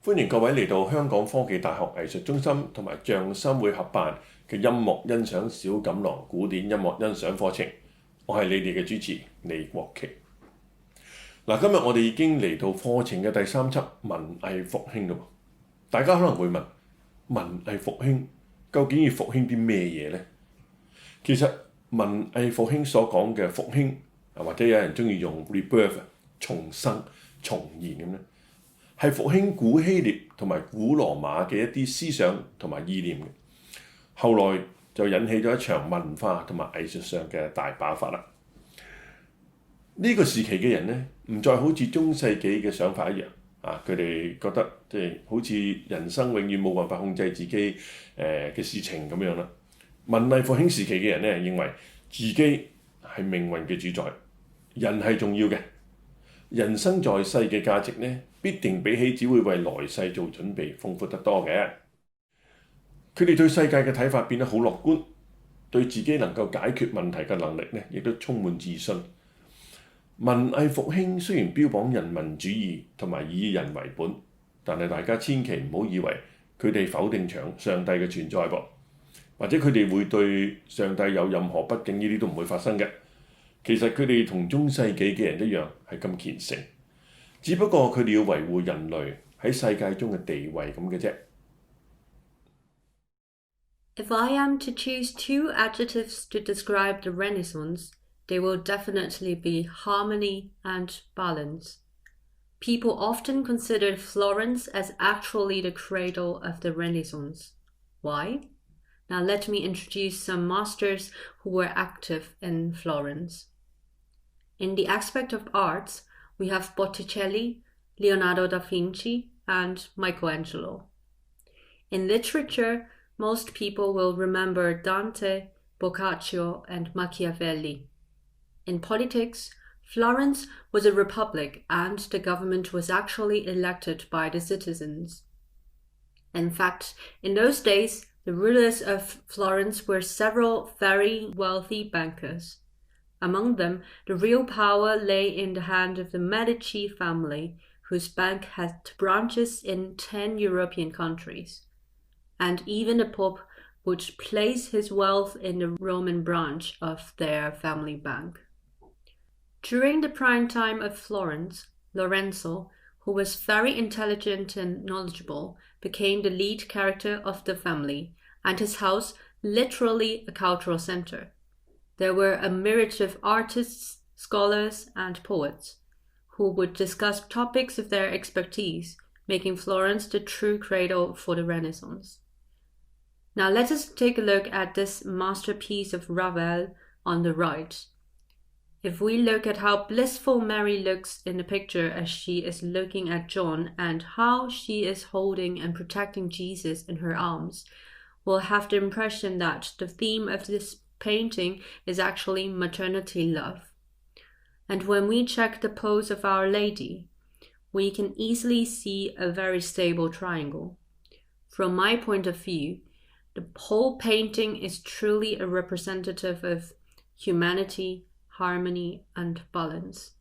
歡迎各位嚟到香港科技大學藝術中心同埋匠心會合辦嘅音樂欣賞小錦囊古典音樂欣賞課程。我係你哋嘅主持李國旗。今日我哋已經嚟到課程嘅第3輯文藝復興啦。大家可能會問，文藝復興究竟要復興啲咩嘢呢？其實文藝復興所講嘅復興，或者有人中意用 rebirth 重生、重現咁咧，係復興古希臘同埋古羅馬嘅一啲思想同埋意念嘅。後來就引起咗一場文化同埋藝術上嘅大爆發啦。呢個時期嘅人咧，唔再好似中世紀嘅想法一樣，佢哋覺得即係好似人生永遠冇辦法控制自己嘅事情咁樣啦。文藝復興時期嘅人咧，認為自己係命運嘅主宰，人係重要嘅，人生在世嘅價值咧，必定比起只會為來世做準備豐富得多嘅。佢哋對世界嘅睇法變得好樂觀，對自己能夠解決問題嘅能力咧，亦都充滿自信。文藝復興雖然標榜人民主義同埋以人為本，但係大家千祈唔好以為佢哋否定上帝嘅存在噃，或者佢哋會對上帝有任何不敬，呢啲都唔會發生嘅。其實佢哋同中世紀嘅人一樣係咁虔誠，只不過佢哋要維護人類喺世界中嘅地位咁嘅啫。If I am to choose 2 adjectives to describe the Renaissance, they will definitely be harmony and balance. People often consider Florence as actually the cradle of the Renaissance. Why? Now let me introduce some masters who were active in Florence. In the aspect of arts, we have Botticelli, Leonardo da Vinci, and Michelangelo. In literature, most people will remember Dante, Boccaccio, and Machiavelli. In politics, Florence was a republic and the government was actually elected by the citizens. In fact, in those days, the rulers of Florence were several very wealthy bankers. Among them, the real power lay in the hand of the Medici family, whose bank had branches in 10 European countries. And even the Pope would place his wealth in the Roman branch of their family bank. During the prime time of Florence, Lorenzo, who was very intelligent and knowledgeable, became the lead character of the family, and his house literally a cultural center. There were a myriad of artists, scholars, and poets who would discuss topics of their expertise, making Florence the true cradle for the Renaissance. Now let us take a look at this masterpiece of Ravel on the right. If we look at how blissful Mary looks in the picture as she is looking at John and how she is holding and protecting Jesus in her arms, we'll have the impression that the theme of this painting is actually maternity love. And when we check the pose of Our Lady, we can easily see a very stable triangle. From my point of view, the whole painting is truly a representative of humanity, harmony, and balance.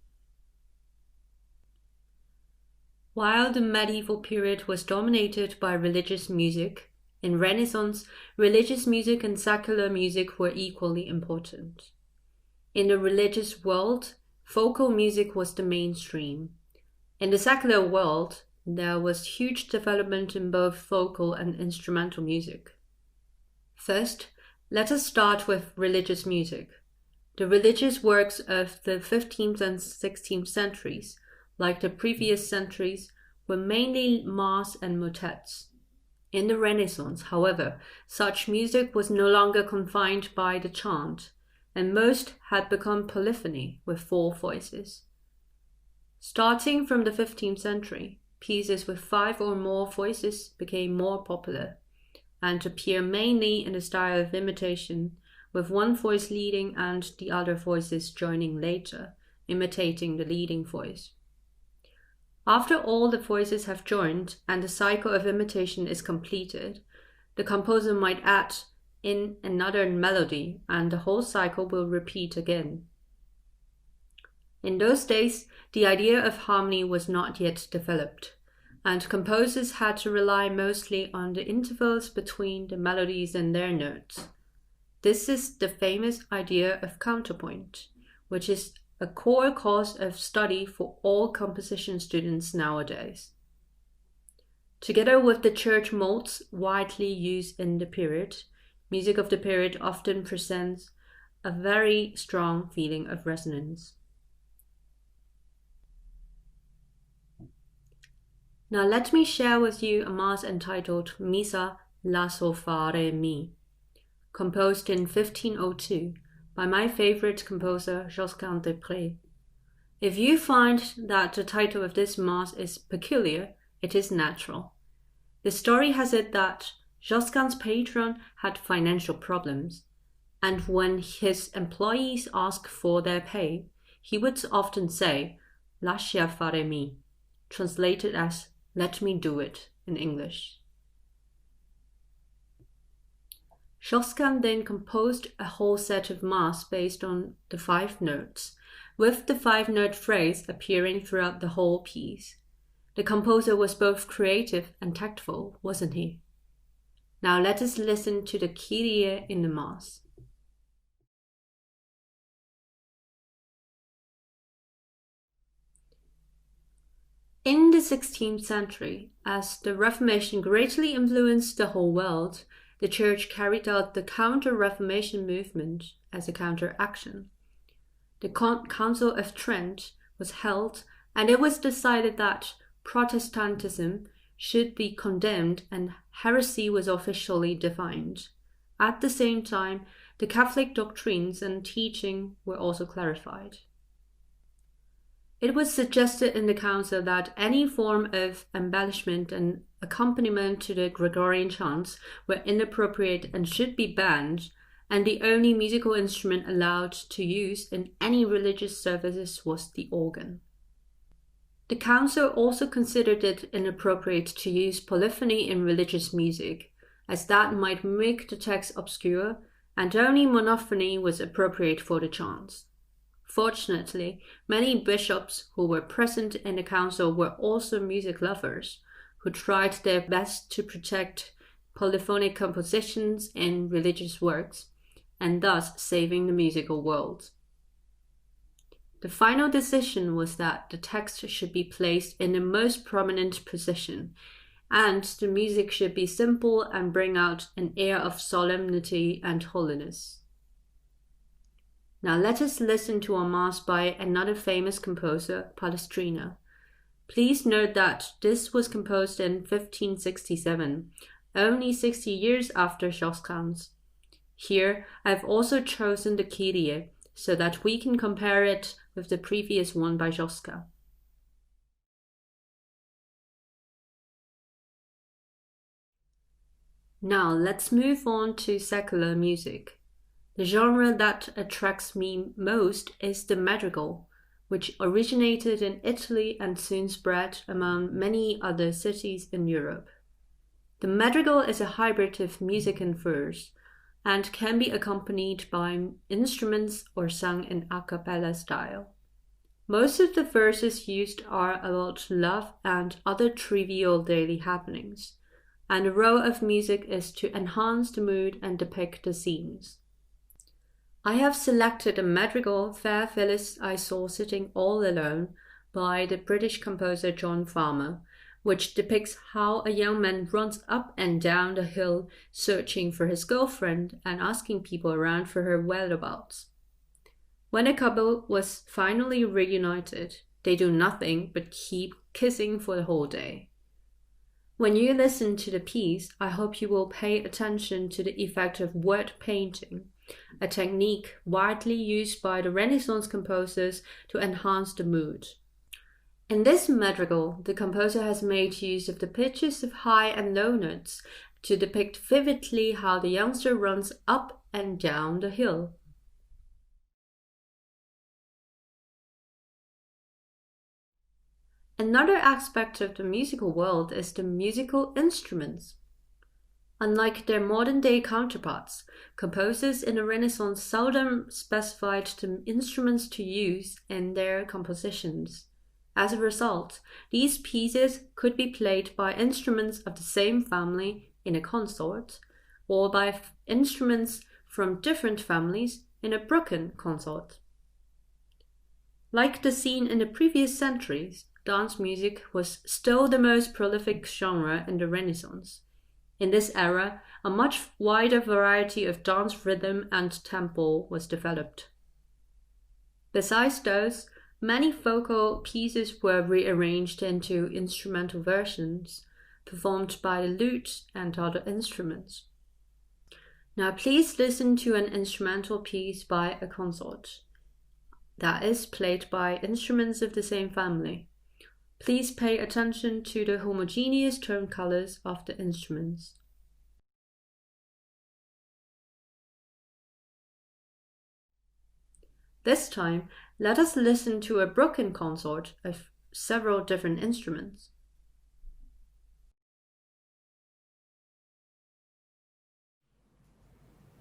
While the medieval period was dominated by religious music, in Renaissance, religious music and secular music were equally important. In the religious world, vocal music was the mainstream. In the secular world, there was huge development in both vocal and instrumental music. First, let us start with religious music. The religious works of the 15th and 16th centuries, like the previous centuries, were mainly mass and motets. In the Renaissance, however, such music was no longer confined by the chant, and most had become polyphony with 4 voices. Starting from the 15th century, pieces with 5 or more voices became more popular, and appear mainly in the style of imitation, with one voice leading and the other voices joining later, imitating the leading voice. After all the voices have joined and the cycle of imitation is completed, the composer might add in another melody and the whole cycle will repeat again. In those days, the idea of harmony was not yet developed, and composers had to rely mostly on the intervals between the melodies and their notes. This is the famous idea of counterpoint, which is a core course of study for all composition students nowadays. Together with the church modes widely used in the period, music of the period often presents a very strong feeling of resonance. Now let me share with you a mass entitled Missa La Sol Fa Re Mi, composed in 1502 by my favorite composer Josquin de Prez. If you find that the title of this mass is peculiar, it is natural. The story has it that Josquin's patron had financial problems, and when his employees asked for their pay, he would often say, "Lascia fare mi," translated as "let me do it" in English. Josquin then composed a whole set of mass based on the 5 notes, with the 5-note phrase appearing throughout the whole piece. The composer was both creative and tactful, wasn't he? Now let us listen to the Kyrie in the mass. In the 16th century, as the Reformation greatly influenced the whole world, the Church carried out the Counter-Reformation movement as a counteraction. The Council of Trent was held, and it was decided that Protestantism should be condemned and heresy was officially defined. At the same time, the Catholic doctrines and teaching were also clarified. It was suggested in the council that any form of embellishment and accompaniment to the Gregorian chants were inappropriate and should be banned, and the only musical instrument allowed to use in any religious services was the organ. The council also considered it inappropriate to use polyphony in religious music, as that might make the text obscure, and only monophony was appropriate for the chants. Fortunately, many bishops who were present in the council were also music lovers, who tried their best to protect polyphonic compositions in religious works, and thus saving the musical world. The final decision was that the text should be placed in the most prominent position, and the music should be simple and bring out an air of solemnity and holiness. Now let us listen to a mass by another famous composer, Palestrina. Please note that this was composed in 1567, only 60 years after Josquin's. Here I have also chosen the Kyrie, so that we can compare it with the previous one by Josquin. Now let's move on to secular music. The genre that attracts me most is the madrigal, which originated in Italy and soon spread among many other cities in Europe. The madrigal is a hybrid of music and verse, and can be accompanied by instruments or sung in a cappella style. Most of the verses used are about love and other trivial daily happenings, and the role of music is to enhance the mood and depict the scenes. I have selected a madrigal, Fair Phyllis I Saw Sitting All Alone, by the British composer John Farmer, which depicts how a young man runs up and down the hill searching for his girlfriend and asking people around for her whereabouts. When a couple was finally reunited, they do nothing but keep kissing for the whole day. When you listen to the piece, I hope you will pay attention to the effect of word painting, a technique widely used by the Renaissance composers to enhance the mood. In this madrigal, the composer has made use of the pitches of high and low notes to depict vividly how the youngster runs up and down the hill. Another aspect of the musical world is the musical instruments. Unlike their modern-day counterparts, composers in the Renaissance seldom specified the instruments to use in their compositions, As a result, these pieces could be played by instruments of the same family in a consort, or by instruments from different families in a broken consort. Like the scene in the previous centuries, dance music was still the most prolific genre in the Renaissance. In this era, a much wider variety of dance rhythm and tempo was developed. Besides those, many vocal pieces were rearranged into instrumental versions, performed by the lute and other instruments. Now please listen to an instrumental piece by a consort, that is, played by instruments of the same family. Please pay attention to the homogeneous tone colors of the instruments. This time, let us listen to a broken consort of several different instruments.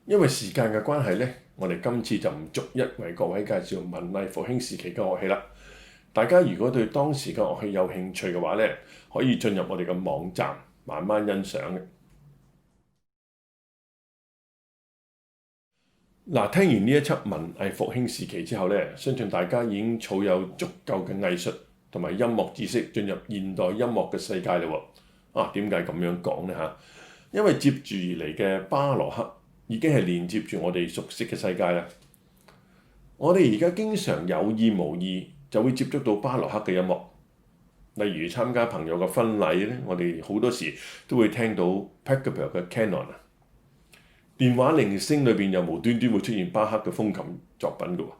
因為時間嘅關係呢，我哋今次就唔逐一為各位介紹文藝復興時期嘅樂器啦。大家如果對當時嘅樂器有興趣嘅話呢，可以進入我哋嘅網站慢慢欣賞嘅。嗱，聽完呢一輯文藝復興時期之後呢，相信大家已經儲有足夠嘅藝術同埋音樂知識進入現代音樂嘅世界啦喎。點解咁樣講呢嚇？因為接住而嚟嘅巴洛克已經係連接住我哋熟悉嘅世界啦。我哋而家經常有意無意就會接觸到巴洛克嘅音樂，例如參加朋友嘅婚禮咧，我哋好多時都會聽到 Papae 嘅 Canon 啊。電話鈴聲裏邊又無端端會出現巴克嘅風琴作品嘅喎，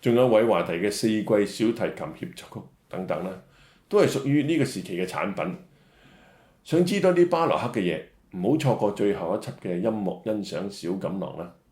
仲有韋華提嘅四季小提琴協奏曲等等啦，都係屬於呢個時期嘅產品。想知多啲巴洛克嘅嘢，唔好錯過最後一輯嘅音樂欣賞小錦囊啦〜